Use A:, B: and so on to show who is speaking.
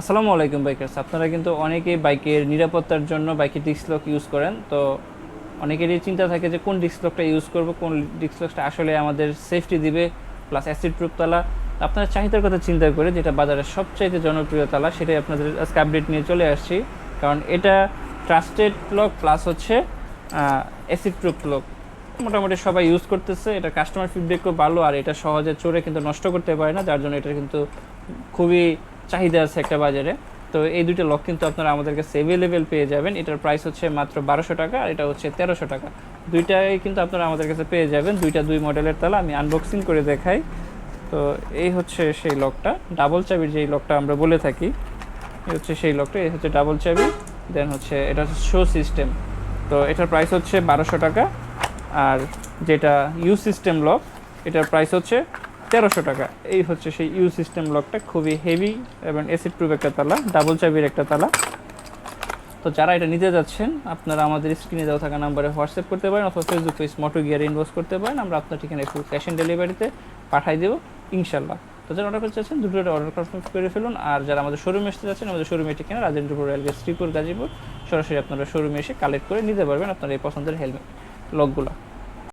A: আসসালামু আলাইকুম বাইকার্স। আপনারা কিন্তু অনেকেই বাইকের নিরাপত্তার জন্য বাইকের ডিস্ক লক ইউজ করেন। তো অনেকেরই চিন্তা থাকে যে কোন ডিস্ক লকটা ইউজ করব, কোন ডিস্ক লকটা আসলে আমাদের সেফটি দিবে, প্লাস অ্যাসিড প্রুফ তালা। আপনার চাহিদার কথা চিন্তা করে যেটা বাজারের সবচাইতে জনপ্রিয় তালা, সেটাই আপনাদের আজকে আপডেট নিয়ে চলে আসছি। কারণ এটা ট্রাস্টেড লক প্লাস হচ্ছে অ্যাসিড প্রুফ লক। মোটামুটি সবাই ইউজ করতেছে, এটা কাস্টমার ফিডব্যাকও ভালো, আর এটা সহজে চড়ে কিন্তু নষ্ট করতে পারে না, যার জন্য এটা কিন্তু খুবই চাহিদা আছে একটা বাজারে। তো এই দুইটা লক কিন্তু আপনারা আমাদের কাছে অ্যাভেলেবেল পেয়ে যাবেন। এটার প্রাইস হচ্ছে মাত্র 1200 টাকা, আর এটা হচ্ছে 1300 টাকা। দুইটাই কিন্তু আপনারা আমাদের কাছে পেয়ে যাবেন। দুই মডেলের তালা আমি আনবক্সিং করে দেখাই। তো এই হচ্ছে সেই লকটা, ডাবল চাবির যেই লকটা আমরা বলে থাকি, এই হচ্ছে সেই লকটা। এই হচ্ছে ডাবল চাবি, দেন হচ্ছে এটা হচ্ছে শো সিস্টেম। তো এটার প্রাইস হচ্ছে 1200 টাকা। আর যেটা ইউ সিস্টেম লক, এটার প্রাইস হচ্ছে 1300 টাকা। এই হচ্ছে সেই ইউ সিস্টেম লকটা, খুবই হেভি এবং অ্যাসিড প্রুফ একটা তালা, ডাবল চাবির একটা তালা। তো যারা এটা নিতে যাচ্ছেন, আপনারা আমাদের স্ক্রিনে দেওয়া থাকা নাম্বারে হোয়াটসঅ্যাপ করতে পারেন, অথবা ফেসবুক পেজ মোটো গিয়ার ইনবক্স করতে পারেন। আমরা আপনার ঠিকানায় ফুল ক্যাশ অন ডেলিভারিতে পাঠাই দেবো ইনশাল্লাহ। তো যারা অর্ডার করতে চাচ্ছেন দুটো অর্ডার কনফার্ম করে ফেলুন। আর যারা আমাদের শোরুমে আসতে যাচ্ছেন, আমাদের শোরুমের ঠিকানা রাজেন্দ্রপুর রেলগেট, শ্রীপুর, গাজীপুর। সরাসরি আপনারা শোরুমে এসে কালেক্ট করে নিতে পারবেন আপনার এই পছন্দের হেলমেট লকগুলো।